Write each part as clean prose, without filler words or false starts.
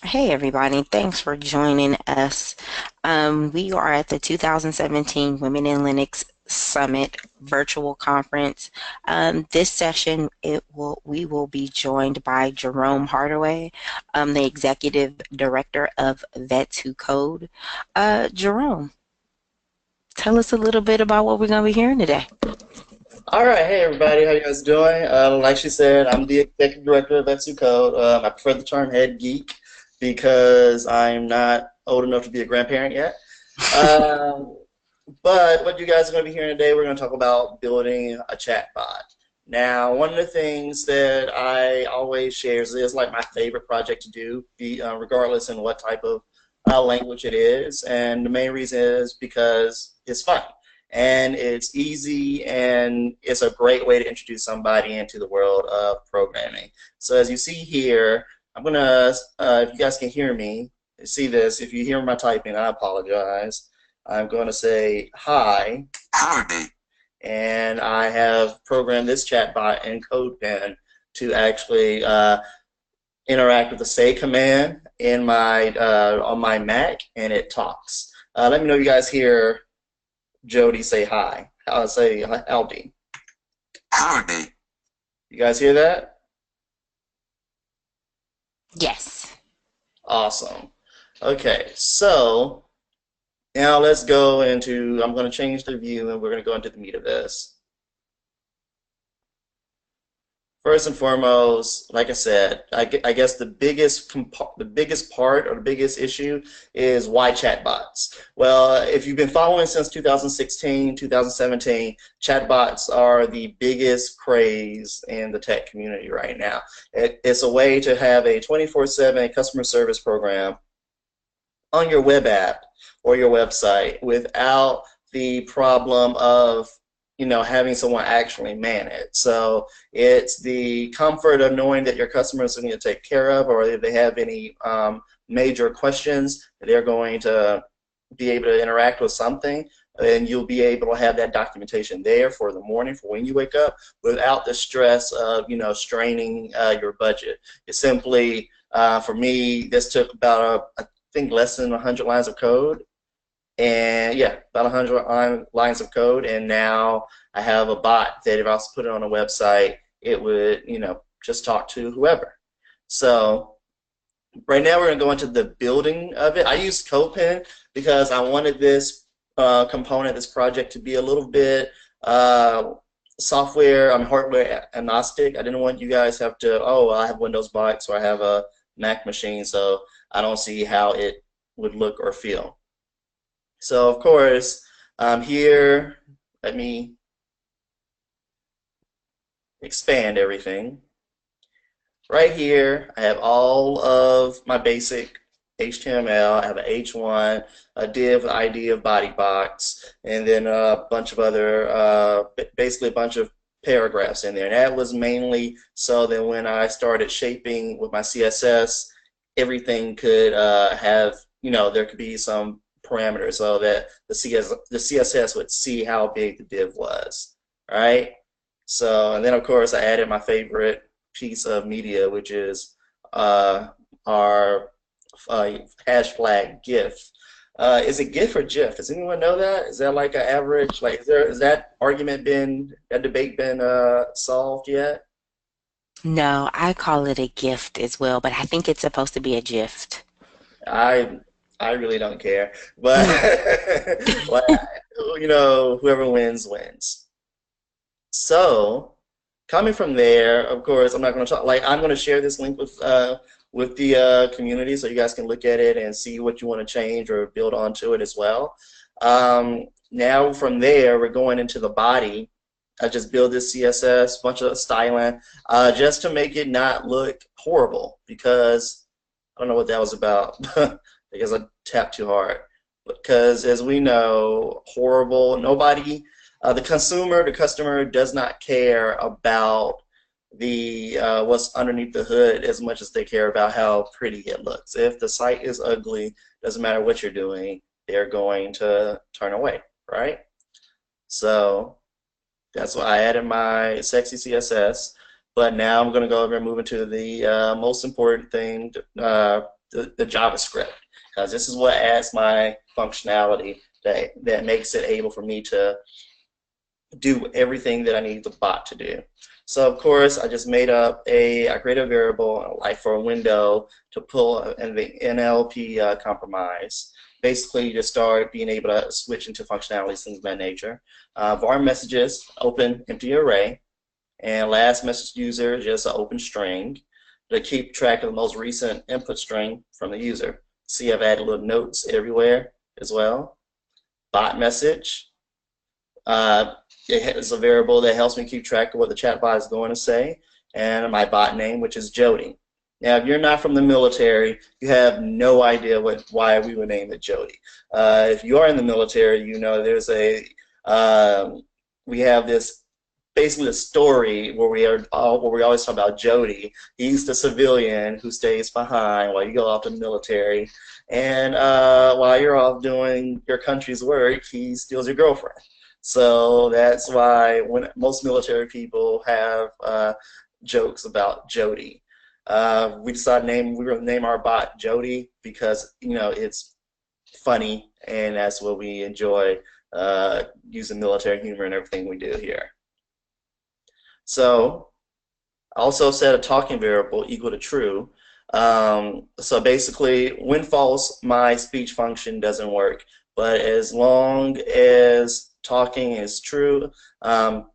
Hey everybody, thanks for joining us. We are at the 2017 Women in Linux Summit virtual conference. This session, we will be joined by Jerome Hardaway, the Executive Director of Vets Who Code. Jerome, tell us a little bit about what we're going to be hearing today. All right, hey everybody, how you guys doing? Like she said, I'm the executive director of Etsu Code. I prefer the term head geek because I'm not old enough to be a grandparent yet. Um, but what you guys are going to be hearing today, we're going to talk about building a chatbot. Now, one of the things that I always share is like my favorite project to do, regardless in what type of language it is, and the main reason is because it's fun and it's easy and it's a great way to introduce somebody into the world of programming. So as you see here, I'm gonna, if you guys can hear me, see this, if you hear my typing, I apologize. I'm going to say hi, and I have programmed this chatbot in CodePen to actually interact with the say command in my on my Mac, and it talks. Let me know if you guys hear Jody say hi. I'll say Aldi. Howdy. You guys hear that? Yes. Awesome. Okay, so now let's go into, I'm going to change the view and we're going to go into the meat of this. First and foremost, like I said, I guess the biggest part or the biggest issue is why chatbots. Well, if you've been following since 2016, 2017, chatbots are the biggest craze in the tech community right now. It's a way to have a 24/7 customer service program on your web app or your website without the problem of having someone actually man it. So it's the comfort of knowing that your customers are going to take care of, or if they have any major questions, they're going to be able to interact with something, and you'll be able to have that documentation there for the morning, for when you wake up, without the stress of straining your budget. It's simply, for me, this took about I think less than 100 lines of code, and yeah, about 100 lines of code, and now I have a bot that if I was to put it on a website, it would, just talk to whoever. So right now we're going to go into the building of it. I used CodePen because I wanted this component, this project, to be a little bit hardware agnostic. I didn't want you guys have to, oh, I have Windows box or I have a Mac machine, so I don't see how it would look or feel. So of course, here, let me expand everything. Right here, I have all of my basic HTML. I have an H1, a div ID of body box, and then a bunch of other, basically a bunch of paragraphs in there. And that was mainly so that when I started shaping with my CSS, everything could have, there could be some parameters so that the CSS would see how big the div was, right? So, and then of course I added my favorite piece of media, which is our hash flag GIF. Is it GIF or GIF? Does anyone know that? Is that like an average? Like, is that debate been solved yet? No, I call it a gift as well, but I think it's supposed to be a gift. I I really don't care, but like, whoever wins wins. So, coming from there, of course, I'm not going to talk. Like, I'm going to share this link with the community so you guys can look at it and see what you want to change or build onto it as well. Now, from there, we're going into the body. I just build this CSS, bunch of styling, just to make it not look horrible because I don't know what that was about because I tapped too hard. Because as we know, horrible, nobody the consumer, the customer does not care about the what's underneath the hood as much as they care about how pretty it looks. If the site is ugly, doesn't matter what you're doing, they're going to turn away, right? So that's why I added my sexy CSS. But now I'm going to go over and move into the most important thing the JavaScript, because this is what adds my functionality that makes it able for me to do everything that I need the bot to do. So of course, I just I created a variable like for a window to pull an NLP compromise. Basically, to start being able to switch into functionalities, things of that nature. var messages, open empty array, and last message user, just an open string to keep track of the most recent input string from the user. See, I've added little notes everywhere as well. Bot message. Uh, it's a variable that helps me keep track of what the chatbot is going to say, and my bot name, which is Jody. Now, if you're not from the military, you have no idea why we would name it Jody. If you are in the military, you know there's we have this basically a story where we always talk about Jody. He's the civilian who stays behind while you go off to the military, and while you're off doing your country's work, he steals your girlfriend. So that's why when most military people have jokes about Jody. We decided we were going to name our bot Jody because it's funny, and that's what we enjoy using military humor in everything we do here. So I also set a talking variable equal to true. So basically, when false, my speech function doesn't work. But as long as talking is true,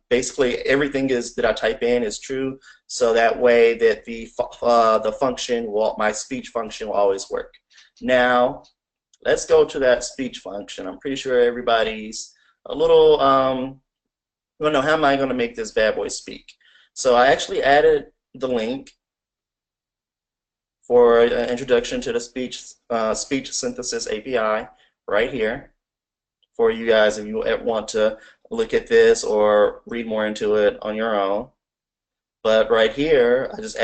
basically everything that I type in is true. So that way that the function my speech function will always work. Now, let's go to that speech function. I'm pretty sure everybody's a little well, no, how am I going to make this bad boy speak? So I actually added the link for an introduction to the speech synthesis API right here for you guys if you want to look at this or read more into it on your own. But right here, I just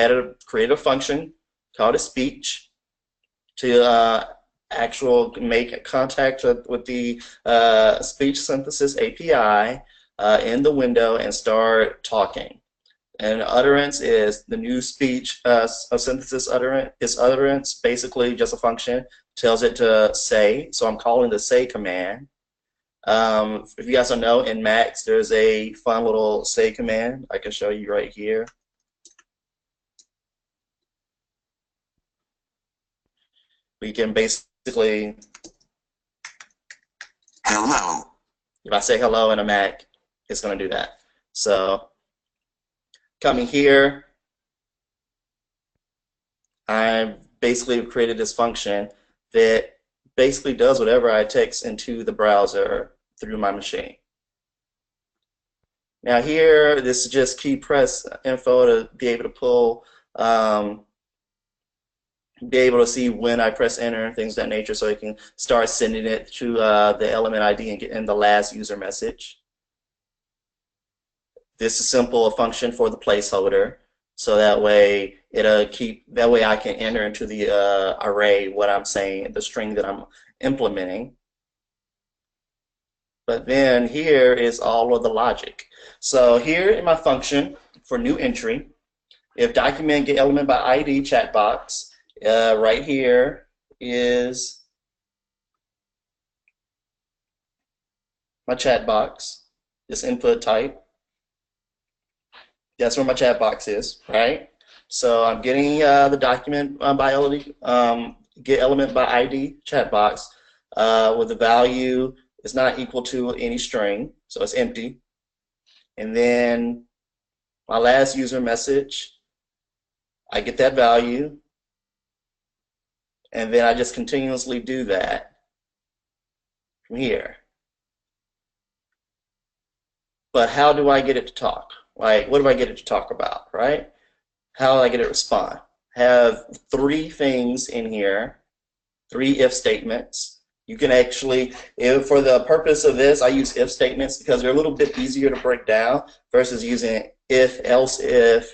created a function called a speech to make contact with the speech synthesis API in the window and start talking. And utterance is the new speech synthesis utterance. Its utterance basically just a function, tells it to say. So I'm calling the say command. If you guys don't know, in Macs there's a fun little say command I can show you right here. We can basically, hello. If I say hello in a Mac, it's going to do that. So coming here, I basically created this function that basically does whatever I text into the browser through my machine. Now here, this is just key press info to be able to pull, be able to see when I press enter and things of that nature, so you can start sending it to the element ID and get in the last user message. This is simple, a function for the placeholder, so that way I can enter into the array what I'm saying, the string that I'm implementing. But then here is all of the logic. So here in my function for new entry, if document get element by ID chat box, right here is my chat box, this input type. That's where my chat box is, right? So I'm getting the document by get element by ID chat box with the value is not equal to any string, so it's empty. And then my last user message, I get that value, and then I just continuously do that from here. But how do I get it to talk? Like, what do I get it to talk about, right? How do I get it to respond? Have three things in here, three if statements. You can actually, for the purpose of this, I use if statements because they're a little bit easier to break down versus using if, else if,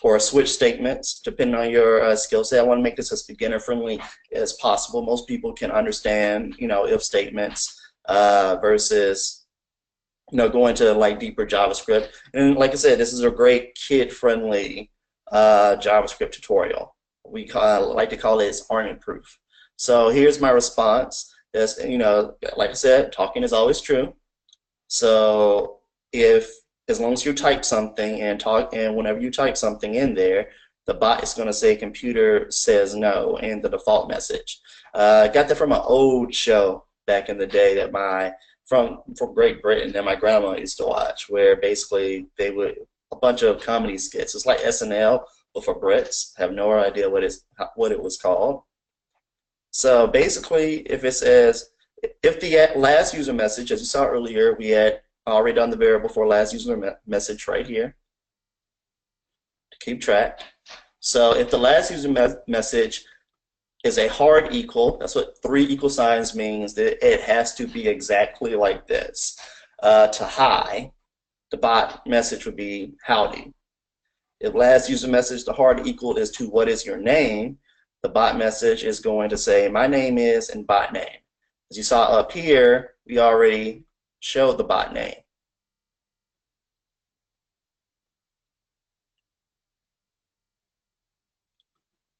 or switch statements, depending on your skill set. I want to make this as beginner friendly as possible. Most people can understand, if statements versus going to like deeper JavaScript. And like I said, this is a great kid-friendly JavaScript tutorial. like to call it is argument proof. So here's my response. That's, like I said, talking is always true. So if as long as you type something and talk, and whenever you type something in there, the bot is going to say computer says no in the default message. I got that from an old show back in the day that from Great Britain that my grandma used to watch, where basically they would a bunch of comedy skits. It's like SNL, but for Brits. I have no idea what it was called. So basically, if it says if the last user message, as you saw earlier, we had already done the variable for last user message right here to keep track. So if the last user message is a hard equal, that's what 3 equal signs means, that it has to be exactly like this. To hi, the bot message would be howdy. If last user message, the hard equal is to what is your name, the bot message is going to say my name is and bot name. As you saw up here, we already showed the bot name.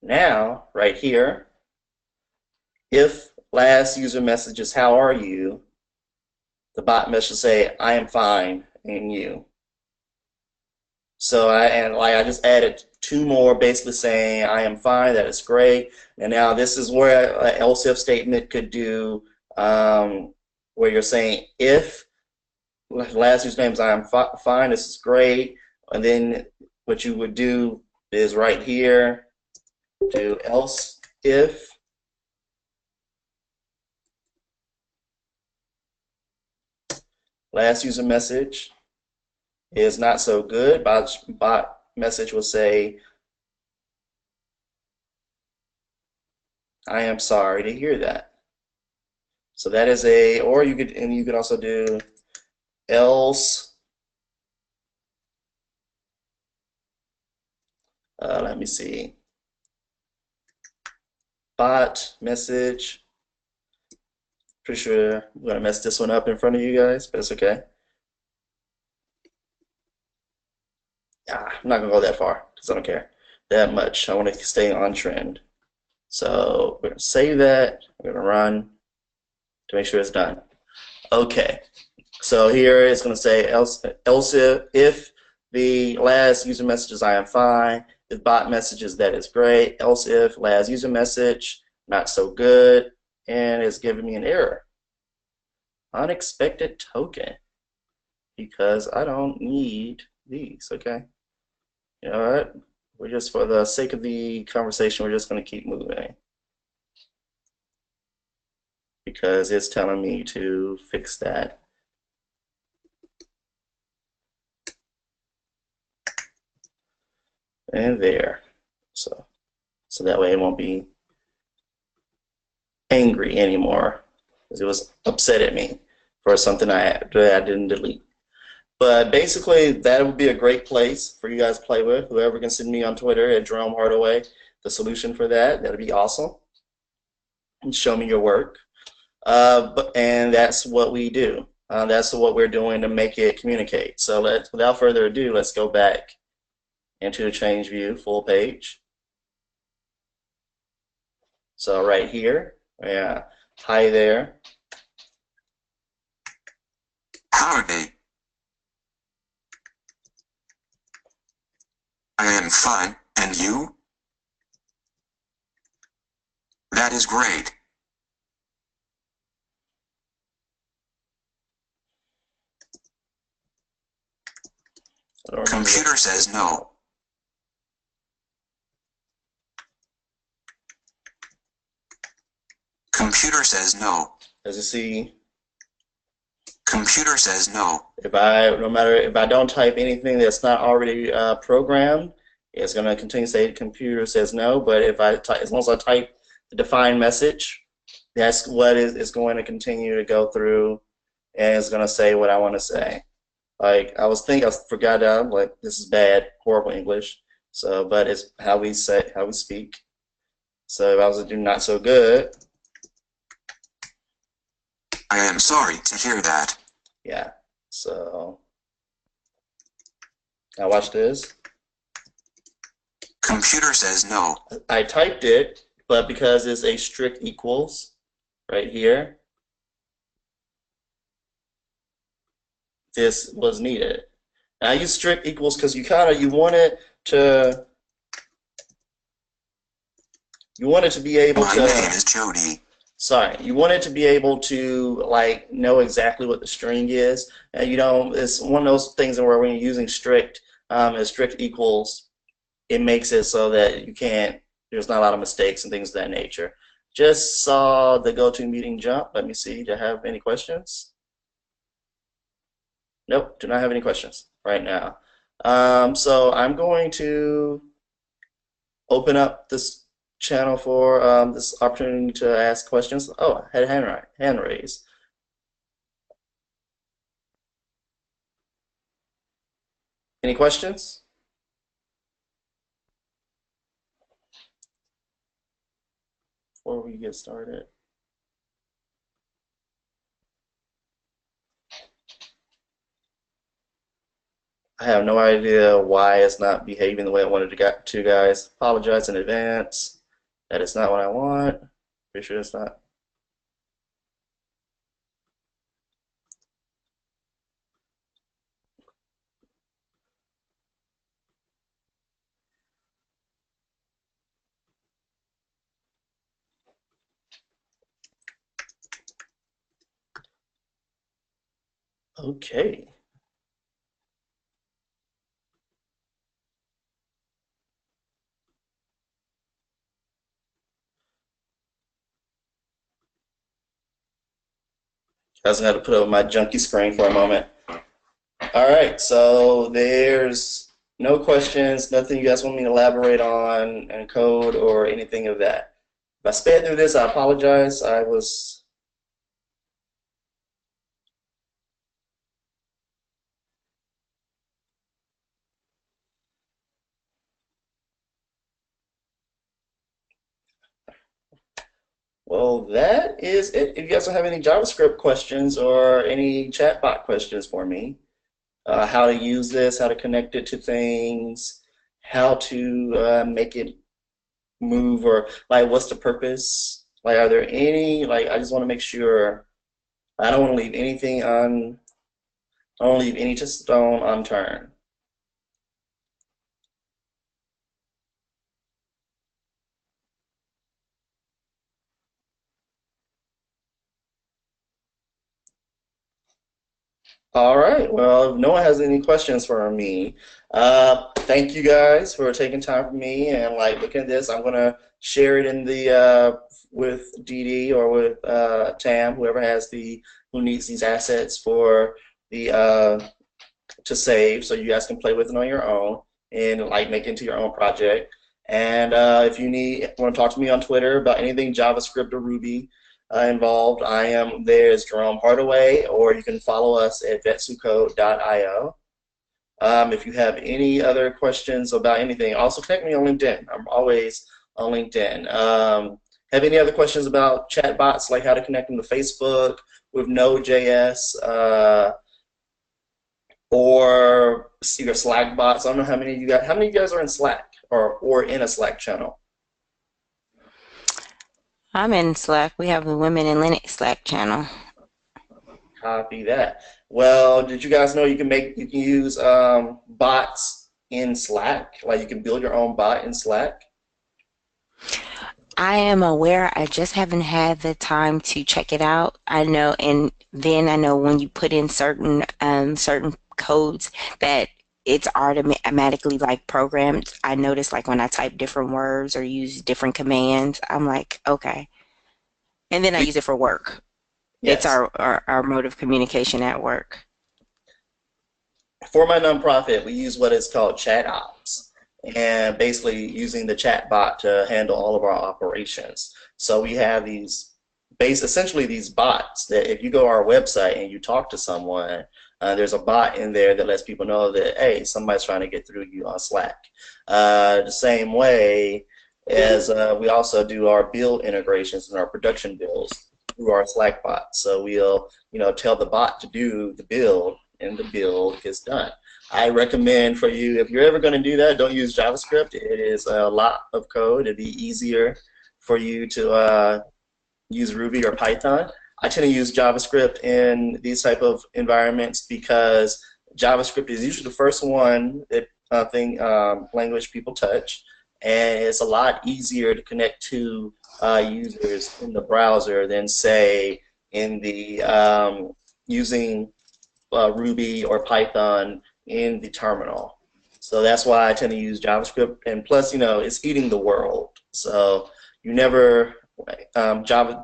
Now, right here, if last user message is how are you, the bot message will say I am fine and you. So I just added 2 more, basically saying I am fine, that is great. And now this is where an else if statement could do, where you're saying if last user's name is I am fine, this is great. And then what you would do is right here, do else if last user message is not so good, bot message will say I am sorry to hear that. So that is or you could also do else, let me see, bot message. Pretty sure I'm gonna mess this one up in front of you guys, but it's okay. I'm not gonna go that far because I don't care that much. I want to stay on trend. So we're gonna save that. We're gonna run to make sure it's done. Okay. So here it's going to say else if the last user message is I am fine, if bot messages that is great, else if last user message not so good, and it's giving me an error. Unexpected token, because I don't need these, okay? You know what? We're just, for the sake of the conversation, we're just going to keep moving. Because it's telling me to fix that. And there. So that way it won't be angry anymore, because it was upset at me for something that I didn't delete. But basically, that would be a great place for you guys to play with. Whoever can send me on Twitter at Jerome Hardaway the solution for that, that'd be awesome. And show me your work. And that's what we do. That's what we're doing to make it communicate. So without further ado, let's go back into the change view, full page. So right here, yeah, hi there. Howdy. I am fine, and you? That is great. Computer says no. Computer says no. As you see, computer says no. If I don't type anything that's not already programmed, it's going to continue to say computer says no. But if as long as I type the defined message, that's what it's going to continue to go through, and it's going to say what I want to say. Like I forgot that like this is bad, horrible English. So, but it's how we speak. So if I was to do not so good, I am sorry to hear that. Yeah. So now watch this. Computer says no. I typed it, but because it's a strict equals right here, this was needed. And I use strict equals because you want it to be able My to. name is Jody. Sorry, you want it to be able to like know exactly what the string is, and it's one of those things where when you're using strict, as strict equals, it makes it so that you can't. There's not a lot of mistakes and things of that nature. Just saw the GoToMeeting jump. Let me see. Do I have any questions? Nope, do not have any questions right now. So I'm going to open up this channel for this opportunity to ask questions. Oh, I had a hand raised. Any questions? Before we get started. I have no idea why it's not behaving the way I wanted to get to, guys. Apologize in advance. That is not what I want. Pretty sure it's not. Okay. I was going to have to put up my junky screen for a moment. All right, so there's no questions, nothing you guys want me to elaborate on and code or anything of that. If I sped through this, I apologize. Well, that is it. If you guys don't have any JavaScript questions or any chatbot questions for me, how to use this, how to connect it to things, how to make it move, or like what's the purpose? Like, are there any, like, I just want to make sure I don't want to leave anything on, I don't leave any stone unturned. All right. Well, if no one has any questions for me, thank you guys for taking time for me and like looking at this. I'm gonna share it in the with Dee Dee or with Tam, who needs these assets for the to save, so you guys can play with it on your own and like make it into your own project. And if you want to talk to me on Twitter about anything JavaScript or Ruby involved, I am there as Jerome Hardaway, or you can follow us at vetsucode.io. If you have any other questions about anything, also connect me on LinkedIn. I'm always on LinkedIn. Have any other questions about chatbots, like how to connect them to Facebook with Node.js? Or your Slack bots. I don't know how many of you guys. How many of you guys are in Slack or in a Slack channel? I'm in Slack. We have the Women in Linux Slack channel. Copy that. Well, did you guys know you can use bots in Slack? Like you can build your own bot in Slack. I am aware. I just haven't had the time to check it out. I know, and then I know when you put in certain codes that it's automatically like programmed. I notice like when I type different words or use different commands, I'm like, okay. And then I use it for work. It's Yes. our mode of communication at work. For my nonprofit, we use what is called chat ops, and basically using the chat bot to handle all of our operations. So we have essentially these bots that if you go to our website and you talk to someone, there's a bot in there that lets people know that, hey, somebody's trying to get through to you on Slack. The same way as we also do our build integrations and our production builds through our Slack bot. So we'll, tell the bot to do the build, and the build gets done. I recommend for you, if you're ever going to do that, don't use JavaScript. It is a lot of code. It'd be easier for you to use Ruby or Python. I tend to use JavaScript in these type of environments because JavaScript is usually the first one that language people touch, and it's a lot easier to connect to users in the browser than say in the using Ruby or Python in the terminal. So that's why I tend to use JavaScript, and plus, it's eating the world. So you never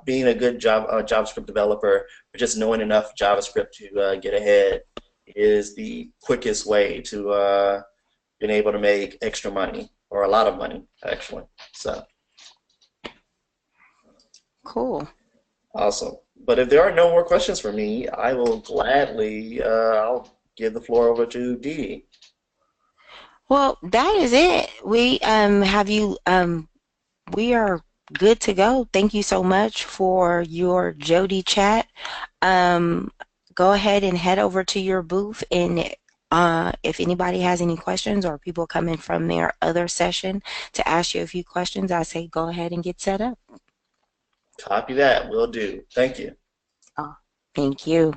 being a good JavaScript developer, or just knowing enough JavaScript to get ahead is the quickest way to being able to make extra money or a lot of money actually. So Cool. awesome. But if there are no more questions for me, I will gladly I'll give the floor over to Dee Dee. Well, that is it. We are good to go. Thank you so much for your Jody chat. Um, Go ahead and head over to your booth, and if anybody has any questions or people coming from their other session to ask you a few questions, I say go ahead and get set up. Copy that. Will do. Thank you. Oh, thank you.